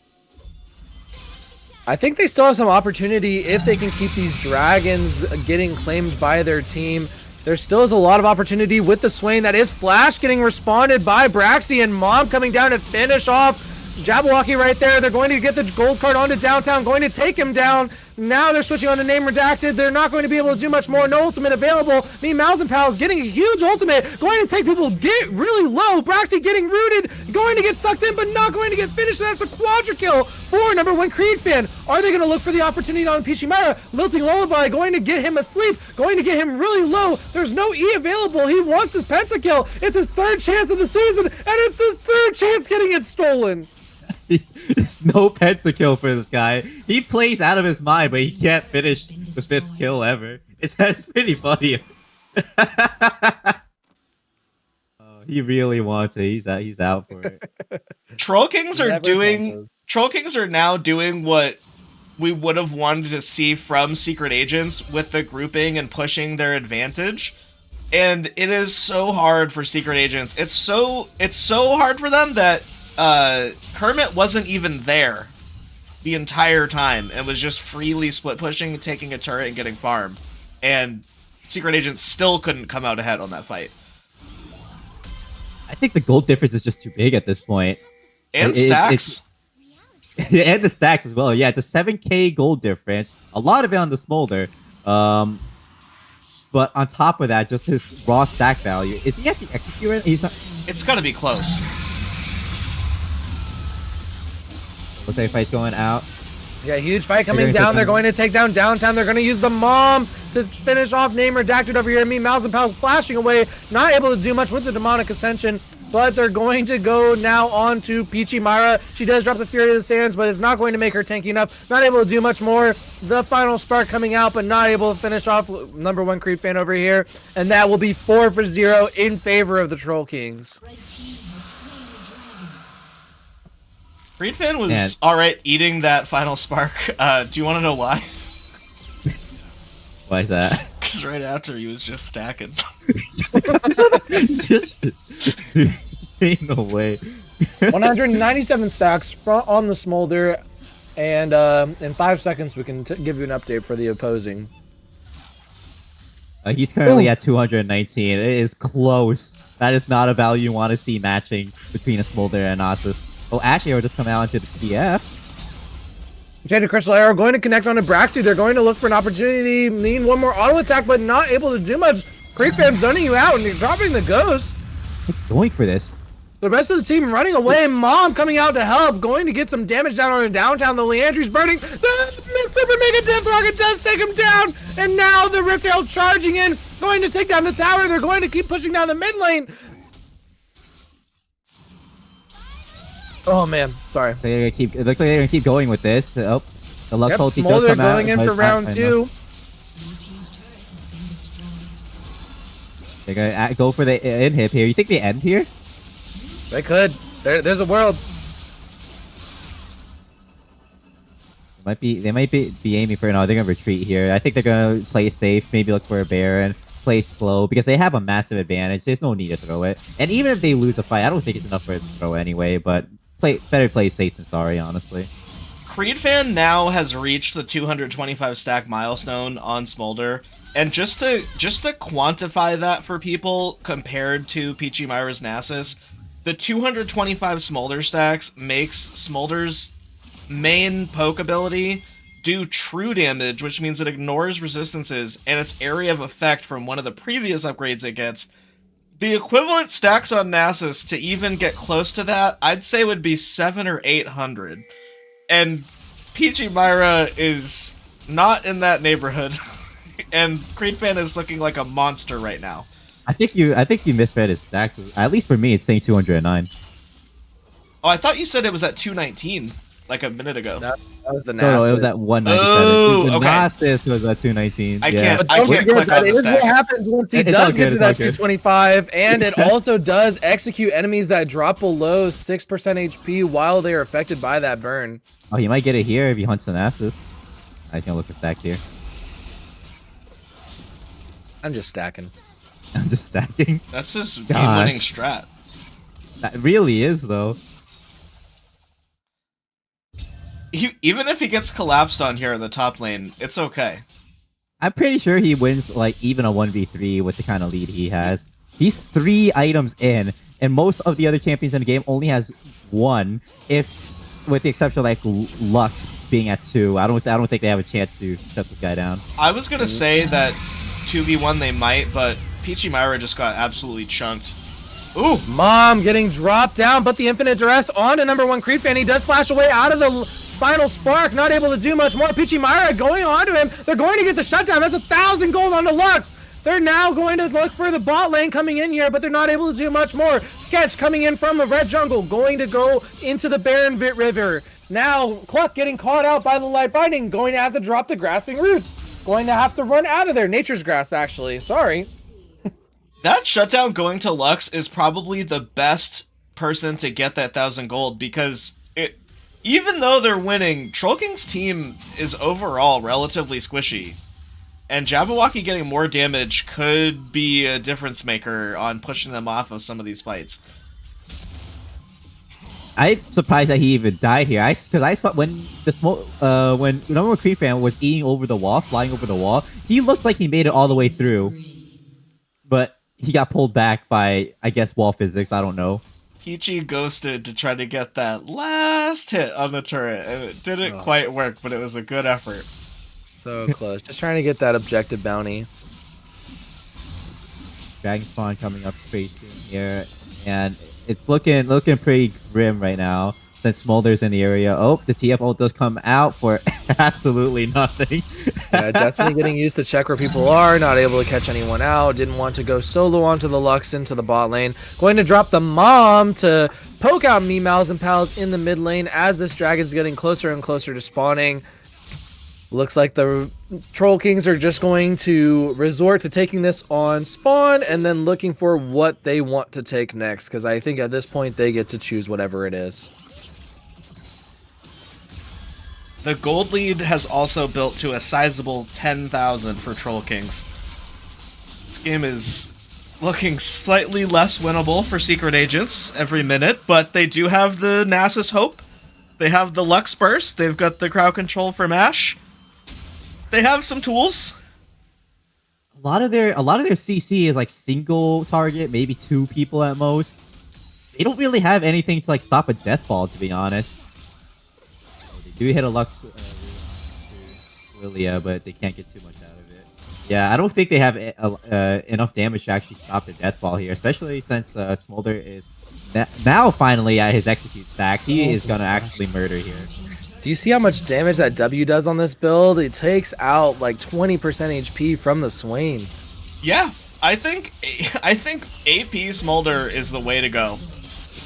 I think they still have some opportunity if they can keep these dragons getting claimed by their team. There still is a lot of opportunity with the Swain. That is Flash getting responded by Braxy, and Mom coming down to finish off Jabberwocky right there. They're going to get the gold card onto downtown, going to take him down. Now they're switching on to Name Redacted. They're not going to be able to do much more. No ultimate available. Mouse and Pals getting a huge ultimate, going to take people get really low. Braxy getting rooted, going to get sucked in, but not going to get finished. That's a quadra kill for number one Creed fan. Are they going to look for the opportunity on Peachy Myra? Lilting Lullaby going to get him asleep, going to get him really low. There's no E available. He wants this pentakill. It's his third chance of the season, and it's his third chance getting it stolen. There's no pentakill for this guy. He plays out of his mind, but he can't finish the 5th kill ever. That's pretty funny. Oh, he really wants it. He's out for it. Troll Kings are now doing what we would have wanted to see from Secret Agents with the grouping and pushing their advantage. And it is so hard for Secret Agents. It's so hard for them that Kermit wasn't even there the entire time and was just freely split pushing, taking a turret, and getting farm. And Secret Agents still couldn't come out ahead on that fight. I think the gold difference is just too big at this point. And stacks. And the stacks as well. Yeah, it's a 7k gold difference. A lot of it on the Smolder. But on top of that, just his raw stack value. Is he at the Executor? He's not. It's gonna be close. Looks like a fight's going out. Yeah, huge fight coming down. They're going to take down downtown. They're going to use the Mom to finish off Name Redacted over here. Mouse and Pal flashing away. Not able to do much with the Demonic Ascension, but they're going to go now on to Peachy Myra. She does drop the Fury of the Sands, but it's not going to make her tanky enough. Not able to do much more. The final spark coming out, but not able to finish off number one Creed fan over here. And that will be 4-0 in favor of the Troll Kings. Creedfan was And- alright eating that final spark. Do you want to know why? Why is that? Because right after he was just stacking. Just ain't no way. 197 stacks on the Smolder, and in 5 seconds we can give you an update for the opposing. He's currently Ooh. at 219. It is close. That is not a value you want to see matching between a Smolder and Nasus. Oh, actually, we're just coming out into the TF. Jaded Crystal Arrow going to connect on a Braxton. They're going to look for an opportunity. Need one more auto attack, but not able to do much. Creepfan zoning you out, and you're dropping the ghost. He's going for this. The rest of the team running away. Mom coming out to help, going to get some damage down on the downtown. The Leandry's burning. The Super Mega Death Rocket does take him down, and now the Rift Herald charging in, going to take down the tower. They're going to keep pushing down the mid lane. Oh man, sorry. They're gonna keep. It looks like they're gonna keep going with this. Oh, the Lux Yep, ulti does Smolder come out. going in but for it's round not 2. They're gonna go for the inhib here. You think they end here? They could. There's a world. They might be aiming for no. They're gonna retreat here. I think they're gonna play safe. Maybe look for a Baron. Play slow because they have a massive advantage. There's no need to throw it. And even if they lose a fight, I don't think it's enough for it to throw anyway. But better play safe than sorry, honestly. Creedfan now has reached the 225 stack milestone on Smolder, and just to quantify that for people compared to Peachy Myra's Nasus, the 225 Smolder stacks makes Smolder's main poke ability do true damage, which means it ignores resistances and its area of effect from one of the previous upgrades it gets. The equivalent stacks on Nasus to even get close to that, I'd say would be 700 or 800. And Peachy Myra is not in that neighborhood. And Creedfan is looking like a monster right now. I think you misread his stacks. At least for me, it's saying 209. Oh, I thought you said it was at 219 like a minute ago. That was the Nasus. No, it was at 197. Oh, the okay. Nasus was at 219. I yeah. can't- But don't click forget on that the is what stacks. happens once he It's does all get good, to it's that all good. 225, and it also does execute enemies that drop below 6% HP while they are affected by that burn. Oh, he might get it here if he hunts the Nasus. He's gonna look for stacks here. I'm just stacking. I'm just stacking. That's his Gosh. game-winning strat. That really is though. Even if he gets collapsed on here in the top lane, it's okay. I'm pretty sure he wins like even a 1v3 with the kind of lead he has. He's 3 items in, and most of the other champions in the game only has 1. If, with the exception of like Lux being at 2, I don't think they have a chance to shut this guy down. I was gonna say that 2v1 they might, but Peachy Myra just got absolutely chunked. Ooh! Mom getting dropped down, but the infinite duress on to #1 Creepfan. He does flash away out of the final spark, not able to do much more. Peachy Myra going on to him. They're going to get the shutdown. That's 1,000 gold on the Lux. They're now going to look for the bot lane coming in here, but they're not able to do much more. Sketch coming in from the red jungle, going to go into the Baron River. Now, Cluck getting caught out by the light binding, going to have to drop the grasping roots. Going to have to run out of there. Nature's grasp, actually. Sorry. That shutdown going to Lux is probably the best person to get that 1,000 gold, because even though they're winning, Troll King's team is overall relatively squishy. And Jabberwocky getting more damage could be a difference maker on pushing them off of some of these fights. I'm surprised that he even died here. Because I saw when the when Creepfan was eating over the wall, flying over the wall, he looked like he made it all the way through, but he got pulled back by, I guess, wall physics. I don't know. Peachy ghosted to try to get that last hit on the turret, and it didn't quite work, but it was a good effort. So close. Just trying to get that objective bounty. Dragon Spawn coming up pretty soon here, and it's looking pretty grim right now since Smolder's in the area. Oh, the TF ult does come out for absolutely nothing. Yeah, Destiny getting used to check where people are, not able to catch anyone out, didn't want to go solo onto the Lux into the bot lane. Going to drop the Mom to poke out Meows and Pals in the mid lane as this dragon's getting closer and closer to spawning. Looks like the Troll Kings are just going to resort to taking this on spawn and then looking for what they want to take next, because I think at this point they get to choose whatever it is. The gold lead has also built to a sizable 10,000 for Troll Kings. This game is looking slightly less winnable for Secret Agents every minute, but they do have the Nasus Hope. They have the Lux Burst. They've got the crowd control from Ashe. They have some tools. A lot of their CC is like single target, maybe 2 people at most. They don't really have anything to like stop a Deathball, to be honest. They do hit a Lux Lilia, but they can't get too much out of it. Yeah, I don't think they have enough damage to actually stop the Deathball here, especially since Smolder is now finally at his execute stacks. He is gonna actually murder here. Do you see how much damage that W does on this build? It takes out like 20% HP from the Swain. Yeah, I think AP Smolder is the way to go.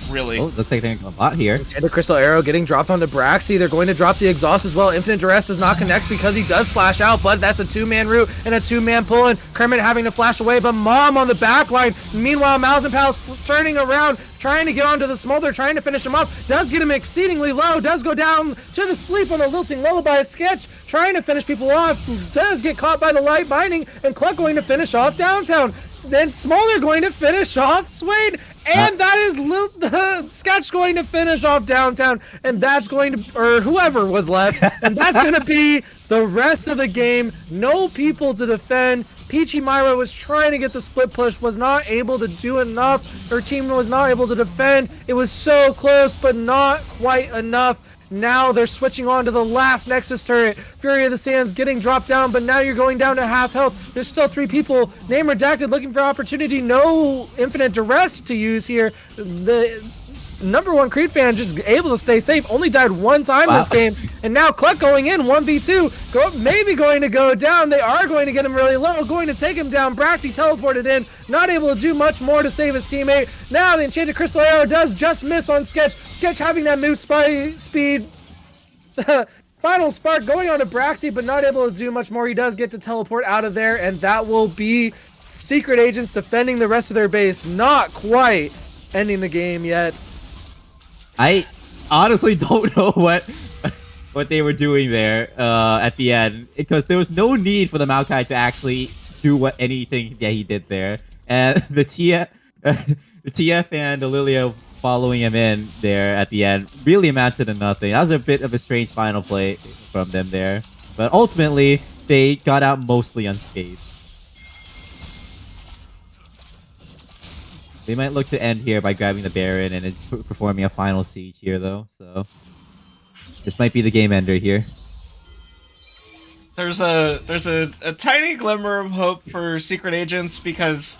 Really. Oh, looks like they're going to bot here. Enchanted Crystal Arrow getting dropped onto Braxy. They're going to drop the exhaust as well. Infinite Duress does not connect because he does flash out, but that's a 2-man route and a 2-man pull, and Kermit having to flash away, but Mom on the back line. Meanwhile, Mouse and Pals turning around, trying to get onto the Smolder, trying to finish him off. Does get him exceedingly low, does go down to the sleep on the Lilting Lullaby Sketch, trying to finish people off, does get caught by the light binding, and Cluck going to finish off Downtown. Then Smolder going to finish off Swain, and that is Sketch going to finish off Downtown, and that's going to, or whoever was left, and that's going to be the rest of the game. No people to defend. Peachy Myra was trying to get the split push, was not able to do enough. Her team was not able to defend. It was so close, but not quite enough. Now they're switching on to the last Nexus turret. Fury of the Sands getting dropped down, but now you're going down to half health. There's still 3 people. Name redacted, looking for opportunity. No Infinite Duress to use here. The #1 Creed fan just able to stay safe. Only died 1 time this game. And now Cluck going in, 1v2. Maybe going to go down. They are going to get him really low. Going to take him down. Braxy teleported in. Not able to do much more to save his teammate. Now the Enchanted Crystal Arrow does just miss on Sketch. Sketch having that move speed. Final spark going on to Braxy, but not able to do much more. He does get to teleport out of there, and that will be Secret Agents defending the rest of their base. Not quite ending the game yet. I honestly don't know what they were doing there at the end, because there was no need for the Maokai to actually do anything that he did there, and the TF and the Lilia following him in there at the end really amounted to nothing. That was a bit of a strange final play from them there, but ultimately they got out mostly unscathed. They might look to end here by grabbing the Baron and performing a final siege here, though. So this might be the game ender here. There's a tiny glimmer of hope for Secret Agents, because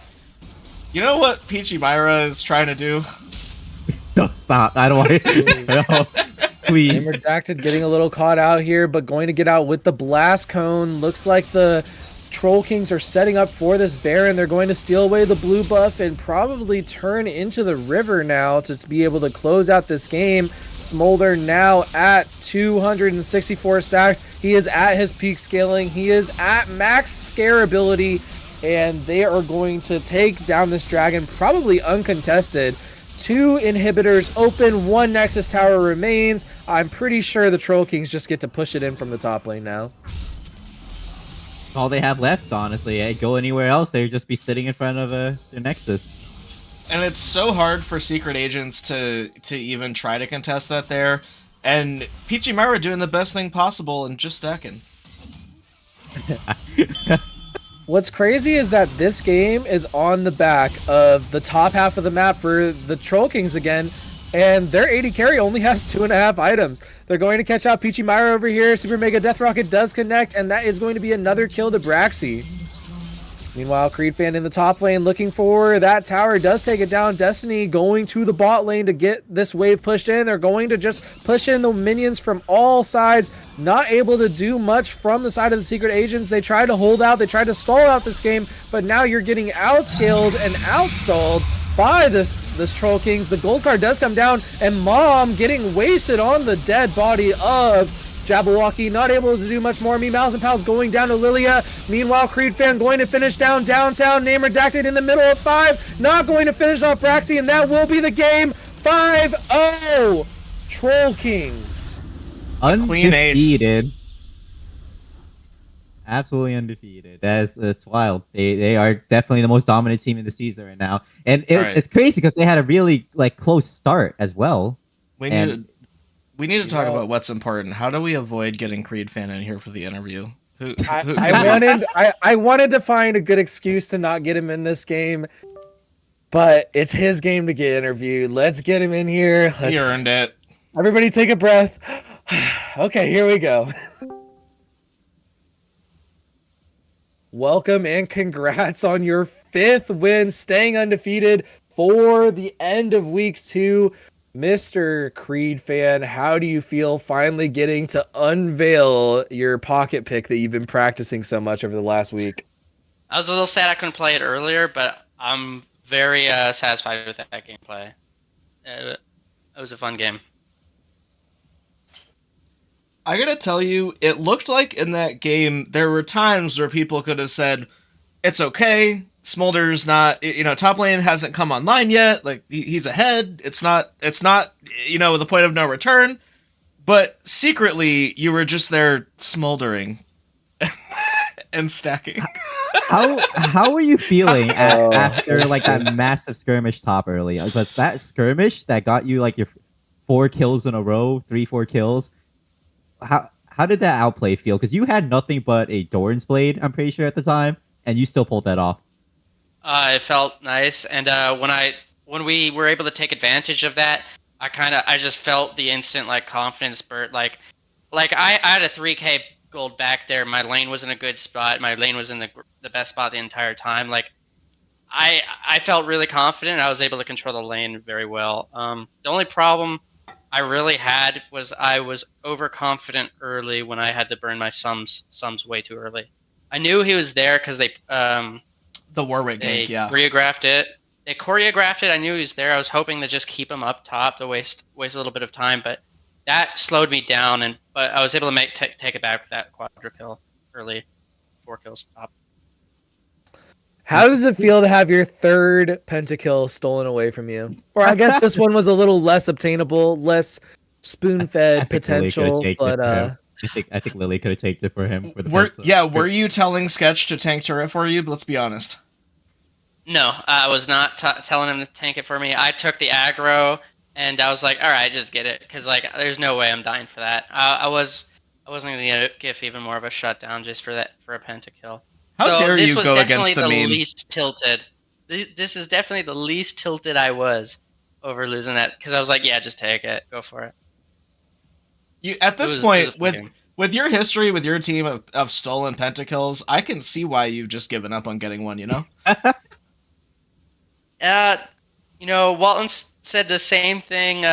you know what Peachy Myra is trying to do? Don't stop. I don't want to. No, please. Name redacted getting a little caught out here, but going to get out with the Blast Cone. Looks like the Troll Kings are setting up for this Baron. They're going to steal away the blue buff and probably turn into the river now to be able to close out this game. Smolder now at 264 stacks. He is at his peak scaling. He is at max scare ability, and they are going to take down this dragon probably uncontested. 2 inhibitors open, 1 Nexus tower remains. I'm pretty sure the Troll Kings just get to push it in from the top lane now. All they have left, honestly. Go anywhere else, they'd just be sitting in front of their Nexus. And it's so hard for Secret Agents to even try to contest that there. And Peachy Myra doing the best thing possible and just stacking. What's crazy is that this game is on the back of the top half of the map for the Troll Kings again, and their AD carry only has 2.5 items. They're going to catch out Peachy Myra over here. Super Mega Death Rocket does connect, and that is going to be another kill to Braxy. Meanwhile, Creed fan in the top lane looking for that tower, does take it down. Destiny going to the bot lane to get this wave pushed in. They're going to just push in the minions from all sides. Not able to do much from the side of the Secret Agents. They tried to hold out, they tried to stall out this game, but now you're getting outscaled and outstalled by this Troll Kings. The gold card does come down, and Mom getting wasted on the dead body of Jabberwocky, not able to do much more. Mouse and Pals going down to Lilia. Meanwhile, Creed fan going to finish down Downtown. Name redacted in the middle of 5. Not going to finish off Braxy, and that will be the game. 5-0 Troll Kings. clean ace. Undefeated. Absolutely undefeated. That's wild. They are definitely the most dominant team in the season right now, and Alright. it's crazy because they had a really like close start as well. We And need to You talk know- about what's important. How do we avoid getting Creed fan in here for the interview? I wanted to find a good excuse to not get him in this game, but it's his game to get interviewed. Let's get him in here. He earned it. Everybody take a breath. Okay, here we go. Welcome and congrats on your 5th win, staying undefeated for the end of week 2. Mr. Creed fan, how do you feel finally getting to unveil your pocket pick that you've been practicing so much over the last week? I was a little sad I couldn't play it earlier, but I'm very satisfied with that gameplay. It was a fun game. I gotta tell you, it looked like in that game there were times where people could have said, "It's okay. Smolder's not, top lane hasn't come online yet. Like he's ahead. It's not, the point of no return." But secretly, you were just there smoldering and stacking. How were you feeling after that's like that massive skirmish top early? Was that skirmish that got you like your 4 kills in a row, 3-4 kills? How did that outplay feel? Because you had nothing but a Doran's Blade, I'm pretty sure at the time, and you still pulled that off. It felt nice, and when we were able to take advantage of that, I just felt the instant like confidence spurt. Like I had a 3K gold back there. My lane was in a good spot. My lane was in the best spot the entire time. Like I felt really confident. I was able to control the lane very well. The only problem I really had was I was overconfident early when I had to burn my sums way too early. I knew he was there because they The Warwick they gank, yeah. choreographed it. They choreographed it. I knew he was there. I was hoping to just keep him up top to waste a little bit of time, but that slowed me down. But I was able to take it back with that quadra kill early, 4 kills top. How does it feel to have your 3rd pentakill stolen away from you? Or I guess this one was a little less obtainable, less spoon-fed I think Lily could've potential, taken but it for him. I think Lily could have taken it for him for the Were you telling Sketch to tank turret for you? Let's be honest. No, I was not telling him to tank it for me. I took the aggro, and I was like, all right, just get it, because like there's no way I'm dying for that. I wasn't gonna give even more of a shutdown just for a pentakill. How dare this you was go definitely against the meme? least tilted. This is definitely the least tilted I was over losing that, because I was like, yeah, just take it, go for it. You at this It was point a fun game. with your history with your team of stolen pentakills, I can see why you've just given up on getting one. Walton said the same thing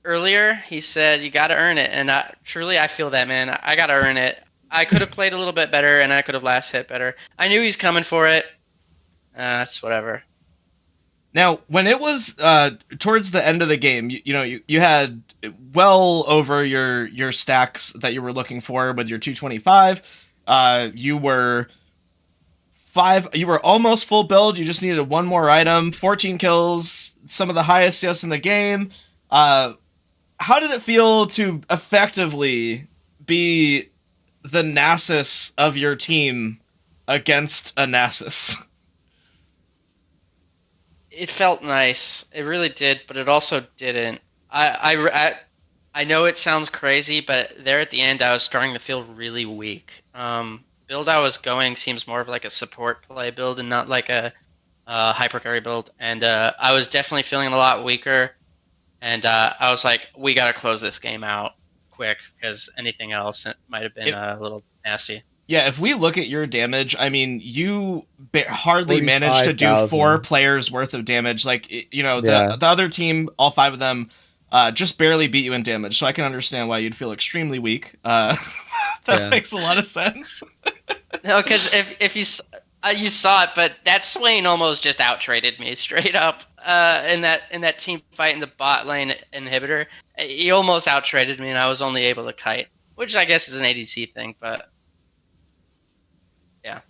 earlier. He said you got to earn it, and truly I feel that, man. I got to earn it. I could have played a little bit better, and I could have last hit better. I knew he's coming for it. It's whatever. Now, when it was towards the end of the game, you had well over your stacks that you were looking for with your 225. You were almost full build. You just needed one more item, 14 kills, some of the highest CS in the game. How did it feel to effectively be the Nasus of your team against a Nasus? It felt nice. It really did, but it also didn't. I know it sounds crazy, but there at the end, I was starting to feel really weak. Build I was going seems more of like a support play build and not like a hyper carry build. And I was definitely feeling a lot weaker. And I was like, we got to close this game out quick, because anything else it might have been a little nasty. Yeah, if we look at your damage, I mean, you hardly managed to do 45,000. 4 players worth of damage. Like, Yeah. the other team, all 5 of them, just barely beat you in damage. So I can understand why you'd feel extremely weak. That makes a lot of sense. No, because if you saw it, but that Swain almost just out traded me straight up in that team fight in the bot lane inhibitor. He almost out traded me, and I was only able to kite, which I guess is an ADC thing, but yeah.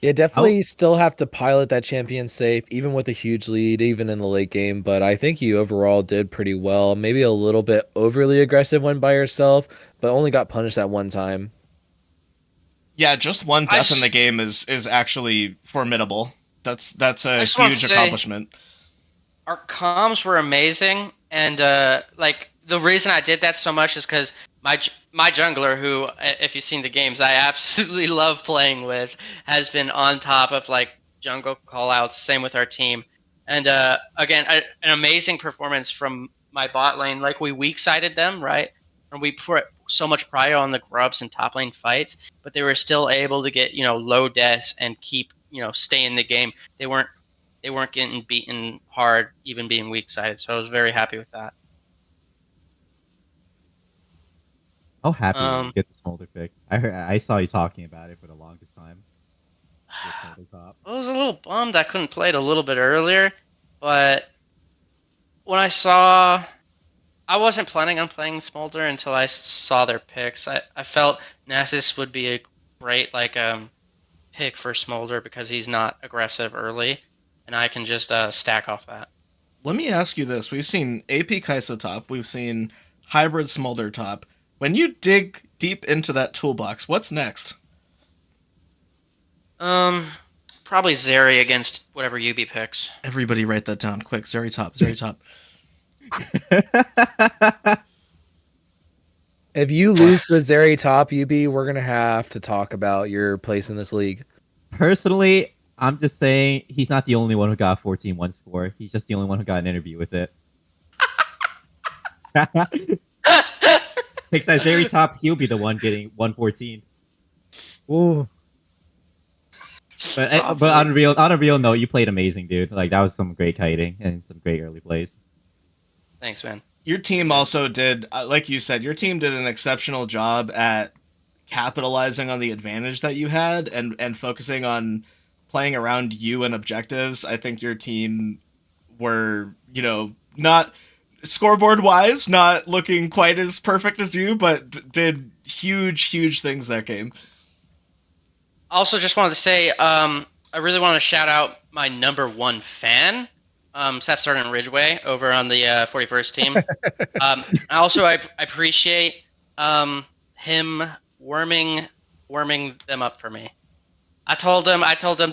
Yeah, definitely still have to pilot that champion safe, even with a huge lead, even in the late game. But I think you overall did pretty well. Maybe a little bit overly aggressive when by yourself, but only got punished that one time. Yeah, just one I death in the just, game is actually formidable. That's I a just want to huge say accomplishment. our comms were amazing, and like the reason I did that so much is because my jungler, who if you've seen the games, I absolutely love playing with, has been on top of like jungle callouts. Same with our team, and again, an amazing performance from my bot lane. Like we weak sided them, right, and we put so much prior on the grubs and top lane fights, but they were still able to get low deaths and keep stay in the game. They weren't getting beaten hard, even being weak sided. So I was very happy with that. How happy were you to Um, get the Smolder pick? I saw you talking about it for the longest time. The Smolder top. I was a little bummed I couldn't play it a little bit earlier, but when I wasn't planning on playing Smolder until I saw their picks. I felt Nasus would be a great pick for Smolder because he's not aggressive early, and I can just stack off that. Let me ask you this: we've seen AP Kai'Sa top, we've seen Hybrid Smolder top. When you dig deep into that toolbox, what's next? Um, Probably Zeri against whatever UB picks. Everybody write that down quick. Zeri top, Zeri top. If you lose the Zeri top, UB, we're gonna have to talk about your place in this league. Personally, I'm just saying he's not the only one who got a 14-1 score. He's just the only one who got an interview with it. Picks that Zeri top, he'll be the one getting 114. Ooh. But on a real note, you played amazing, dude. Like that was some great kiting and some great early plays. Thanks, man. Your team also did, like you said, your team did an exceptional job at capitalizing on the advantage that you had and focusing on playing around you and objectives. I think your team were, not scoreboard wise, not looking quite as perfect as you, but did huge things that game. Also, just wanted to say, I really want to shout out my number one fan, Staff Sergeant Ridgeway, over on the 41st team. I appreciate him warming them up for me. I told him,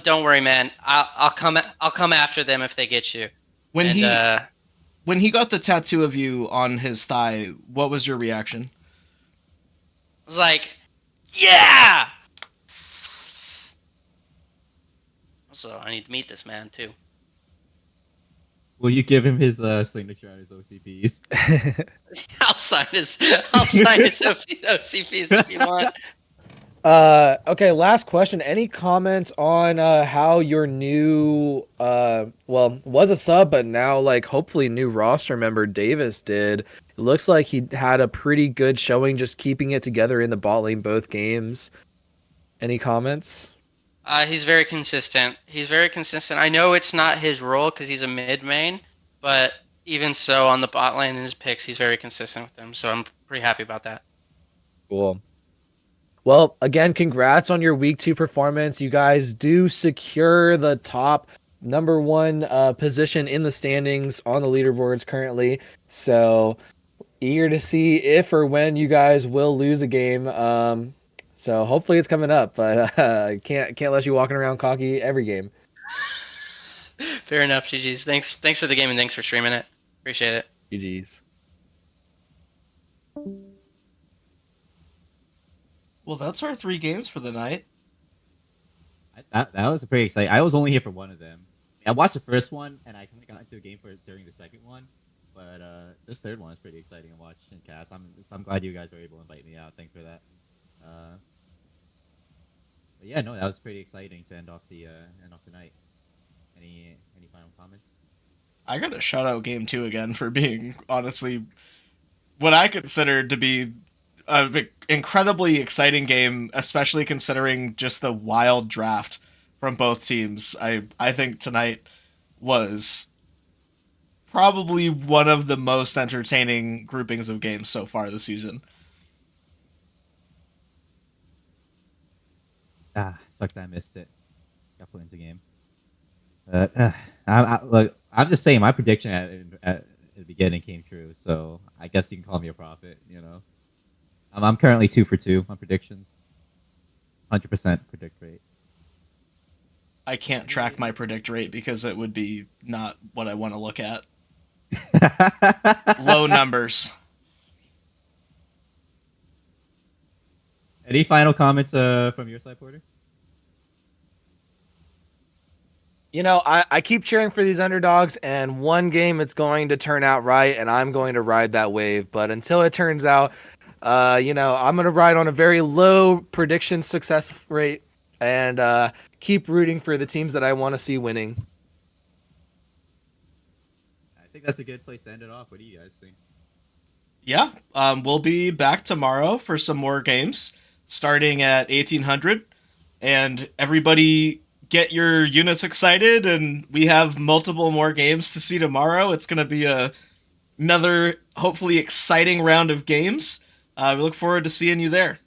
don't worry, man. I'll come after them if they get you. When And when he got the tattoo of you on his thigh, what was your reaction? I was like, yeah. So I need to meet this man too. Will you give him his signature on his OCPs? I'll sign his OCPs if you want. Okay, last question. Any comments on how your new was a sub, but now like hopefully new roster member Davis did? It looks like he had a pretty good showing just keeping it together in the bot lane both games. Any comments? He's very consistent. I know it's not his role because he's a mid main, but even so, on the bot lane in his picks, he's very consistent with them. So I'm pretty happy about that. Cool. Well, again, congrats on your week 2 performance. You guys do secure the top number 1 position in the standings on the leaderboards currently. So eager to see if or when you guys will lose a game. So hopefully it's coming up, but can't let you walking around cocky every game. Fair enough, GG's. Thanks for the game and thanks for streaming it. Appreciate it. GG's. Well, that's our 3 games for the night. That was pretty exciting. I was only here for one of them. I watched the first one, and I kind of got into a game during the second one. But this third one is pretty exciting to watch and cast. I'm glad you guys were able to invite me out. Thanks for that. But yeah, no, that was pretty exciting to end off the night. Any final comments? I got to shout out Game 2 again for being honestly what I considered to be an incredibly exciting game, especially considering just the wild draft from both teams. I think tonight was probably one of the most entertaining groupings of games so far this season. Sucks I missed it. got put into game. But look, I'm just saying my prediction at the beginning came true, so I guess you can call me a prophet. You know, I'm currently 2 for 2 on predictions, 100% predict rate. I can't track my predict rate because it would be not what I want to look at. Low numbers. Any final comments from your side, Porter? You know, I keep cheering for these underdogs, and one game it's going to turn out right, and I'm going to ride that wave. But until it turns out, you know, I'm going to ride on a very low prediction success rate and keep rooting for the teams that I want to see winning. I think that's a good place to end it off. What do you guys think? Yeah, we'll be back tomorrow for some more games starting at 1800, and everybody get your units excited, and we have multiple more games to see tomorrow. It's going to be another hopefully exciting round of games. We look forward to seeing you there.